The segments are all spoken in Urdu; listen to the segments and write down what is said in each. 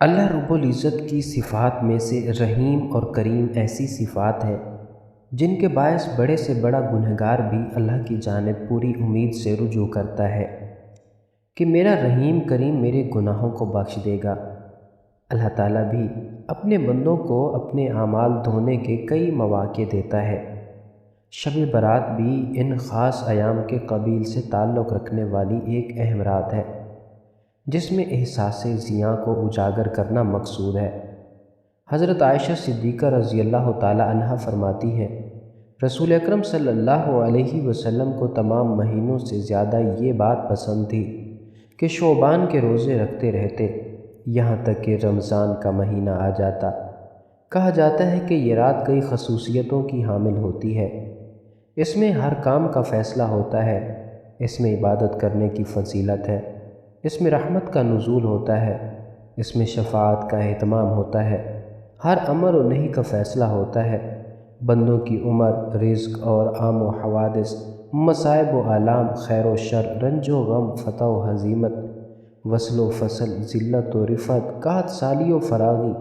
اللہ رب العزت کی صفات میں سے رحیم اور کریم ایسی صفات ہیں جن کے باعث بڑے سے بڑا گنہگار بھی اللہ کی جانب پوری امید سے رجوع کرتا ہے کہ میرا رحیم کریم میرے گناہوں کو بخش دے گا۔ اللہ تعالیٰ بھی اپنے بندوں کو اپنے اعمال دھونے کے کئی مواقع دیتا ہے۔ شب برات بھی ان خاص ایام کے قبیل سے تعلق رکھنے والی ایک اہم رات ہے جس میں احساس زیاں کو اجاگر کرنا مقصود ہے۔ حضرت عائشہ صدیقہ رضی اللہ تعالی عنہ فرماتی ہیں، رسول اکرم صلی اللہ علیہ وسلم کو تمام مہینوں سے زیادہ یہ بات پسند تھی کہ شعبان کے روزے رکھتے رہتے یہاں تک کہ رمضان کا مہینہ آ جاتا۔ کہا جاتا ہے کہ یہ رات کئی خصوصیتوں کی حامل ہوتی ہے۔ اس میں ہر کام کا فیصلہ ہوتا ہے، اس میں عبادت کرنے کی فضیلت ہے، اس میں رحمت کا نزول ہوتا ہے، اس میں شفاعت کا اہتمام ہوتا ہے، ہر امر و نہی کا فیصلہ ہوتا ہے، بندوں کی عمر، رزق اور عام و حوادث، مصائب و آلام، خیر و شر، رنج و غم، فتح و ہزیمت، وصل و فصل، ذلت و رفعت، قحط سالی و فراغی،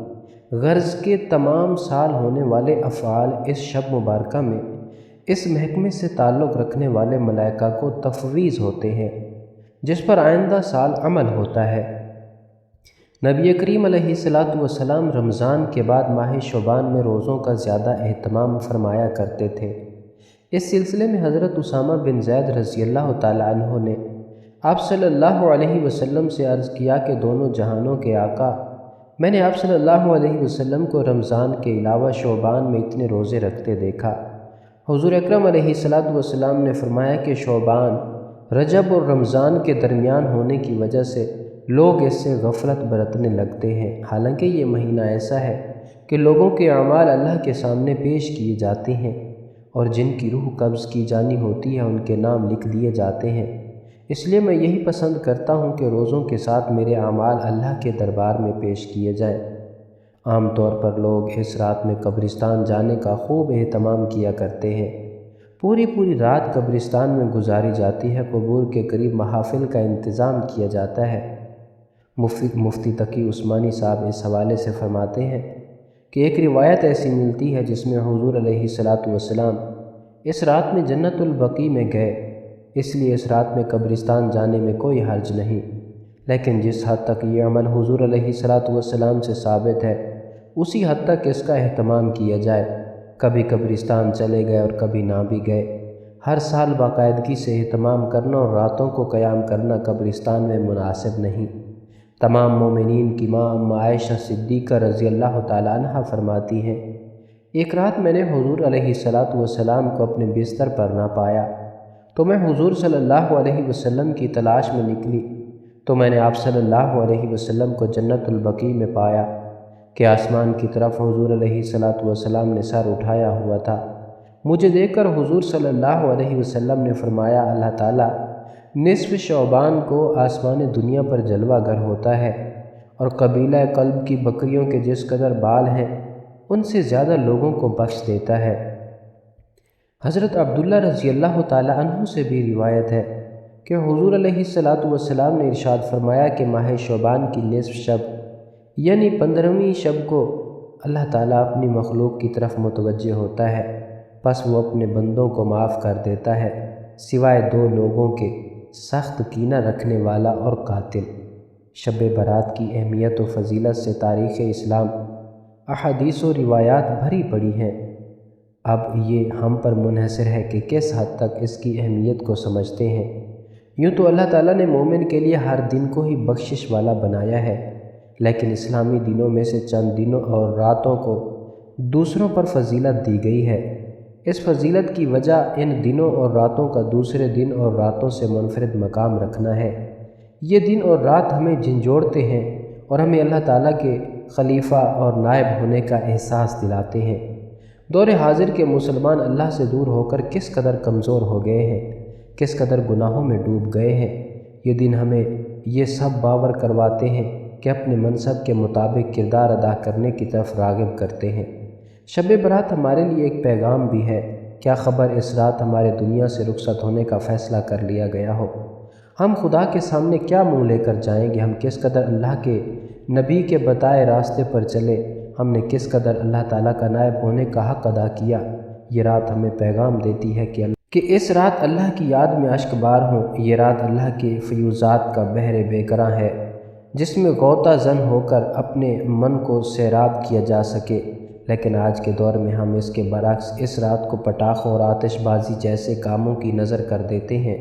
غرض کے تمام سال ہونے والے افعال اس شب مبارکہ میں اس محکمے سے تعلق رکھنے والے ملائکہ کو تفویض ہوتے ہیں جس پر آئندہ سال عمل ہوتا ہے۔ نبی کریم علیہ السلام رمضان کے بعد ماہ شعبان میں روزوں کا زیادہ اہتمام فرمایا کرتے تھے۔ اس سلسلے میں حضرت اسامہ بن زید رضی اللہ تعالی عنہ نے آپ صلی اللہ علیہ وسلم سے عرض کیا کہ دونوں جہانوں کے آقا، میں نے آپ صلی اللہ علیہ وسلم کو رمضان کے علاوہ شعبان میں اتنے روزے رکھتے دیکھا۔ حضور اکرم علیہ السلام نے فرمایا کہ شعبان رجب اور رمضان کے درمیان ہونے کی وجہ سے لوگ اس سے غفلت برتنے لگتے ہیں، حالانکہ یہ مہینہ ایسا ہے کہ لوگوں کے اعمال اللہ کے سامنے پیش کیے جاتے ہیں اور جن کی روح قبض کی جانی ہوتی ہے ان کے نام لکھ لیے جاتے ہیں۔ اس لیے میں یہی پسند کرتا ہوں کہ روزوں کے ساتھ میرے اعمال اللہ کے دربار میں پیش کیے جائیں۔ عام طور پر لوگ اس رات میں قبرستان جانے کا خوب اہتمام کیا کرتے ہیں۔ پوری رات قبرستان میں گزاری جاتی ہے، قبور کے قریب محافل کا انتظام کیا جاتا ہے۔ مفتی تقی عثمانی صاحب اس حوالے سے فرماتے ہیں کہ ایک روایت ایسی ملتی ہے جس میں حضور علیہ السلام اس رات میں جنت البقیع میں گئے، اس لیے اس رات میں قبرستان جانے میں کوئی حرج نہیں، لیکن جس حد تک یہ عمل حضور علیہ السلام سے ثابت ہے اسی حد تک اس کا اہتمام کیا جائے۔ کبھی قبرستان چلے گئے اور کبھی نہ بھی گئے۔ ہر سال باقاعدگی سے اہتمام کرنا اور راتوں کو قیام کرنا قبرستان میں مناسب نہیں۔ تمام مومنین کی ماں ام عائشہ صدیقہ رضی اللہ تعالی عنہ فرماتی ہیں، ایک رات میں نے حضور علیہ السلام کو اپنے بستر پر نہ پایا تو میں حضور صلی اللہ علیہ وسلم کی تلاش میں نکلی تو میں نے آپ صلی اللہ علیہ وسلم کو جنت البقیع میں پایا کہ آسمان کی طرف حضور علیہ السلام نے سر اٹھایا ہوا تھا۔ مجھے دیکھ کر حضور صلی اللہ علیہ وسلم نے فرمایا، اللہ تعالیٰ نصف شعبان کو آسمان دنیا پر جلوہ گر ہوتا ہے اور قبیلہ کلب کی بکریوں کے جس قدر بال ہیں ان سے زیادہ لوگوں کو بخش دیتا ہے۔ حضرت عبداللہ رضی اللہ تعالی عنہ سے بھی روایت ہے کہ حضور علیہ السلام نے ارشاد فرمایا کہ ماہ شعبان کی نصف شب یعنی 15ویں شب کو اللہ تعالیٰ اپنی مخلوق کی طرف متوجہ ہوتا ہے، پس وہ اپنے بندوں کو معاف کر دیتا ہے سوائے دو لوگوں کے، سخت کینہ رکھنے والا اور قاتل۔ شب برات کی اہمیت و فضیلت سے تاریخ اسلام احادیث و روایات بھری پڑی ہیں۔ اب یہ ہم پر منحصر ہے کہ کس حد تک اس کی اہمیت کو سمجھتے ہیں۔ یوں تو اللہ تعالیٰ نے مومن کے لیے ہر دن کو ہی بخشش والا بنایا ہے، لیکن اسلامی دنوں میں سے چند دنوں اور راتوں کو دوسروں پر فضیلت دی گئی ہے۔ اس فضیلت کی وجہ ان دنوں اور راتوں کا دوسرے دن اور راتوں سے منفرد مقام رکھنا ہے۔ یہ دن اور رات ہمیں جھنجھوڑتے ہیں اور ہمیں اللہ تعالیٰ کے خلیفہ اور نائب ہونے کا احساس دلاتے ہیں۔ دور حاضر کے مسلمان اللہ سے دور ہو کر کس قدر کمزور ہو گئے ہیں، کس قدر گناہوں میں ڈوب گئے ہیں۔ یہ دن ہمیں یہ سب باور کرواتے ہیں کہ اپنے منصب کے مطابق کردار ادا کرنے کی طرف راغب کرتے ہیں۔ شب برات ہمارے لیے ایک پیغام بھی ہے، کیا خبر اس رات ہمارے دنیا سے رخصت ہونے کا فیصلہ کر لیا گیا ہو۔ ہم خدا کے سامنے کیا منہ لے کر جائیں گے، ہم کس قدر اللہ کے نبی کے بتائے راستے پر چلے، ہم نے کس قدر اللہ تعالیٰ کا نائب ہونے کا حق ادا کیا۔ یہ رات ہمیں پیغام دیتی ہے کہ اس رات اللہ کی یاد میں اشک بار ہوں۔ یہ رات اللہ کے فیوزات کا بحر بے کراں ہے، جس میں غوطہ زن ہو کر اپنے من کو سیراب کیا جا سکے۔ لیکن آج کے دور میں ہم اس کے برعکس اس رات کو پٹاخوں اور آتش بازی جیسے کاموں کی نظر کر دیتے ہیں۔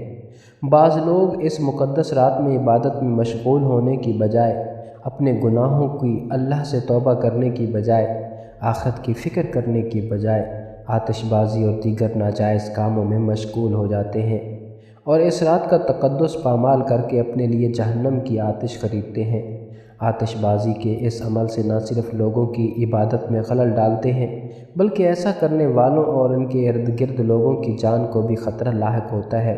بعض لوگ اس مقدس رات میں عبادت میں مشغول ہونے کی بجائے، اپنے گناہوں کی اللہ سے توبہ کرنے کی بجائے، آخرت کی فکر کرنے کی بجائے آتش بازی اور دیگر ناجائز کاموں میں مشغول ہو جاتے ہیں، اور اس رات کا تقدس پامال کر کے اپنے لیے جہنم کی آتش خریدتے ہیں۔ آتش بازی کے اس عمل سے نہ صرف لوگوں کی عبادت میں خلل ڈالتے ہیں، بلکہ ایسا کرنے والوں اور ان کے ارد گرد لوگوں کی جان کو بھی خطرہ لاحق ہوتا ہے۔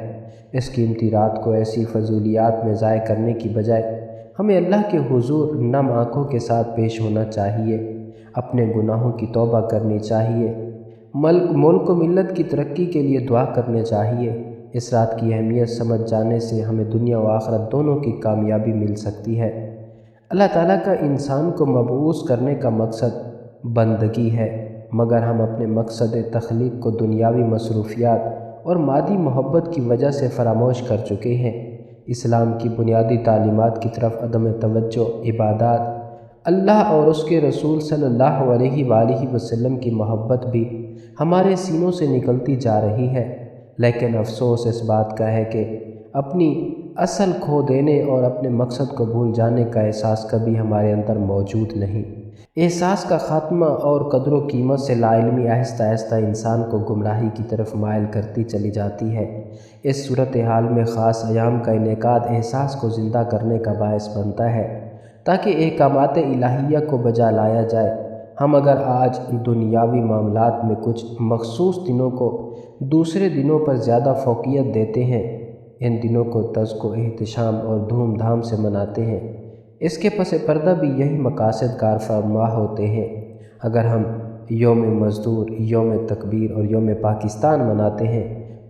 اس قیمتی رات کو ایسی فضولیات میں ضائع کرنے کی بجائے ہمیں اللہ کے حضور نم آنکھوں کے ساتھ پیش ہونا چاہیے، اپنے گناہوں کی توبہ کرنی چاہیے، ملک و ملت کی ترقی کے لیے دعا کرنے چاہیے۔ اس رات کی اہمیت سمجھ جانے سے ہمیں دنیا و آخرت دونوں کی کامیابی مل سکتی ہے۔ اللہ تعالیٰ کا انسان کو مبعوث کرنے کا مقصد بندگی ہے، مگر ہم اپنے مقصد تخلیق کو دنیاوی مصروفیات اور مادی محبت کی وجہ سے فراموش کر چکے ہیں۔ اسلام کی بنیادی تعلیمات کی طرف عدم توجہ، عبادات، اللہ اور اس کے رسول صلی اللہ علیہ وآلہ وسلم کی محبت بھی ہمارے سینوں سے نکلتی جا رہی ہے۔ لیکن افسوس اس بات کا ہے کہ اپنی اصل کھو دینے اور اپنے مقصد کو بھول جانے کا احساس کبھی ہمارے اندر موجود نہیں۔ احساس کا خاتمہ اور قدر و قیمت سے لا علمی آہستہ آہستہ انسان کو گمراہی کی طرف مائل کرتی چلی جاتی ہے۔ اس صورتحال میں خاص ایام کا انعقاد احساس کو زندہ کرنے کا باعث بنتا ہے، تاکہ احکامات الہیہ کو بجا لایا جائے۔ ہم اگر آج دنیاوی معاملات میں کچھ مخصوص دنوں کو دوسرے دنوں پر زیادہ فوقیت دیتے ہیں، ان دنوں کو تزک و احتشام اور دھوم دھام سے مناتے ہیں، اس کے پس پردہ بھی یہی مقاصد کار فرما ہوتے ہیں۔ اگر ہم یوم مزدور، یوم تکبیر اور یوم پاکستان مناتے ہیں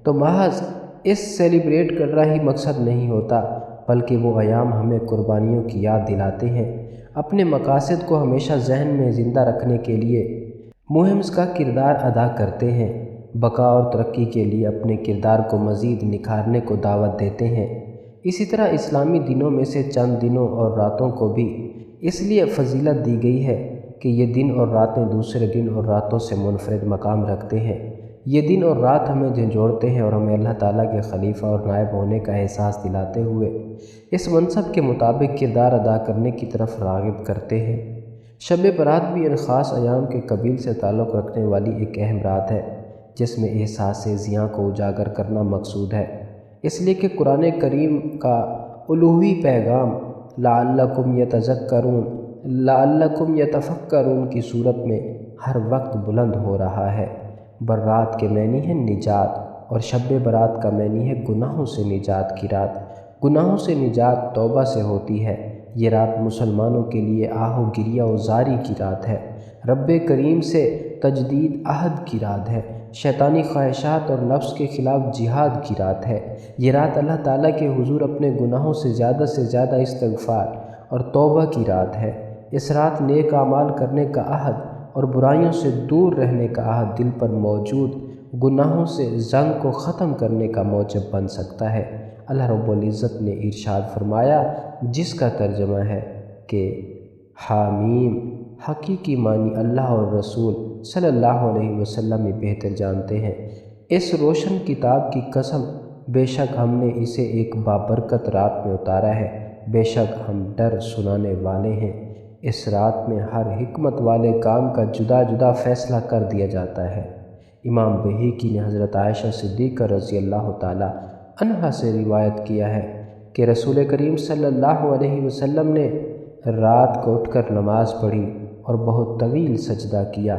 تو محض اس سیلیبریٹ کرنا ہی مقصد نہیں ہوتا، بلکہ وہ ایام ہمیں قربانیوں کی یاد دلاتے ہیں، اپنے مقاصد کو ہمیشہ ذہن میں زندہ رکھنے کے لیے مہم کا کردار ادا کرتے ہیں، بقا اور ترقی کے لیے اپنے کردار کو مزید نکھارنے کو دعوت دیتے ہیں۔ اسی طرح اسلامی دنوں میں سے چند دنوں اور راتوں کو بھی اس لیے فضیلت دی گئی ہے کہ یہ دن اور راتیں دوسرے دن اور راتوں سے منفرد مقام رکھتے ہیں۔ یہ دن اور رات ہمیں جھنجھوڑتے ہیں اور ہمیں اللہ تعالیٰ کے خلیفہ اور نائب ہونے کا احساس دلاتے ہوئے اس منصب کے مطابق کردار ادا کرنے کی طرف راغب کرتے ہیں۔ شب برات بھی ان خاص ایام کے قبیل سے تعلق رکھنے والی ایک اہم رات ہے، جس میں احساس ضیاء کو اجاگر کرنا مقصود ہے، اس لیے کہ قرآن کریم کا الوہی پیغام لعلکم یتذکرون، لعلکم یتفکرون کی صورت میں ہر وقت بلند ہو رہا ہے۔ برات کے معنی ہے نجات، اور شب برات کا معنی ہے گناہوں سے نجات کی رات۔ گناہوں سے نجات توبہ سے ہوتی ہے۔ یہ رات مسلمانوں کے لیے آہ و گریہ و زاری کی رات ہے، رب کریم سے تجدید عہد کی رات ہے، شیطانی خواہشات اور نفس کے خلاف جہاد کی رات ہے۔ یہ رات اللہ تعالیٰ کے حضور اپنے گناہوں سے زیادہ استغفار اور توبہ کی رات ہے۔ اس رات نیک اعمال کرنے کا عہد اور برائیوں سے دور رہنے کا عہد دل پر موجود گناہوں سے زنگ کو ختم کرنے کا موجب بن سکتا ہے۔ اللہ رب العزت نے ارشاد فرمایا، جس کا ترجمہ ہے کہ حامیم، حقیقی معنی اللہ اور رسول صلی اللہ علیہ وسلم میں بہتر جانتے ہیں۔ اس روشن کتاب کی قسم، بے شک ہم نے اسے ایک بابرکت رات میں اتارا ہے، بے شک ہم ڈر سنانے والے ہیں۔ اس رات میں ہر حکمت والے کام کا جدا جدا فیصلہ کر دیا جاتا ہے۔ امام بہیقی نے حضرت عائشہ صدیقہ رضی اللہ تعالی عنہا سے روایت کیا ہے کہ رسول کریم صلی اللہ علیہ وسلم نے رات کو اٹھ کر نماز پڑھی اور بہت طویل سجدہ کیا،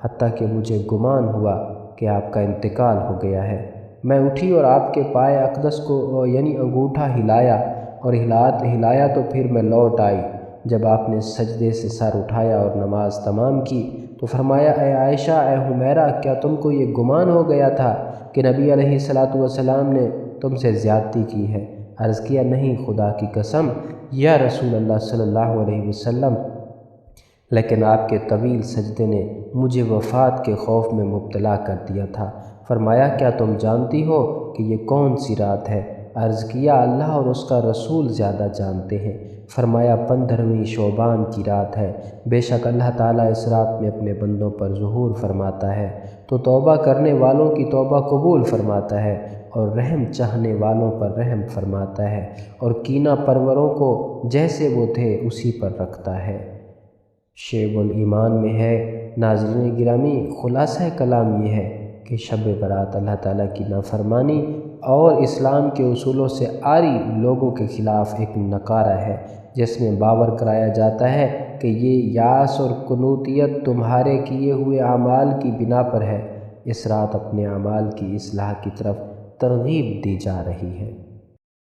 حتیٰ کہ مجھے گمان ہوا کہ آپ کا انتقال ہو گیا ہے۔ میں اٹھی اور آپ کے پائے اقدس کو یعنی انگوٹھا ہلایا اور ہلایا تو پھر میں لوٹ آئی۔ جب آپ نے سجدے سے سر اٹھایا اور نماز تمام کی تو فرمایا، اے عائشہ، اے حمیرہ، کیا تم کو یہ گمان ہو گیا تھا کہ نبی علیہ الصلاۃ والسلام نے تم سے زیادتی کی ہے؟ عرض کیا نہیں خدا کی قسم یا رسول اللہ صلی اللہ علیہ وسلم، لیکن آپ کے طویل سجدے نے مجھے وفات کے خوف میں مبتلا کر دیا تھا۔ فرمایا کیا تم جانتی ہو کہ یہ کون سی رات ہے؟ عرض کیا اللہ اور اس کا رسول زیادہ جانتے ہیں۔ فرمایا 15ویں شعبان کی رات ہے، بے شک اللہ تعالیٰ اس رات میں اپنے بندوں پر ظہور فرماتا ہے تو توبہ کرنے والوں کی توبہ قبول فرماتا ہے اور رحم چاہنے والوں پر رحم فرماتا ہے اور کینہ پروروں کو جیسے وہ تھے اسی پر رکھتا ہے۔ شعب الایمان میں ہے۔ ناظرین گرامی، خلاصہ کلام یہ ہے کہ شب برات اللہ تعالیٰ کی نافرمانی اور اسلام کے اصولوں سے عاری لوگوں کے خلاف ایک نکارہ ہے، جس میں باور کرایا جاتا ہے کہ یہ یاس اور قنوطیت تمہارے کیے ہوئے اعمال کی بنا پر ہے۔ اس رات اپنے اعمال کی اصلاح کی طرف ترغیب دی جا رہی ہے۔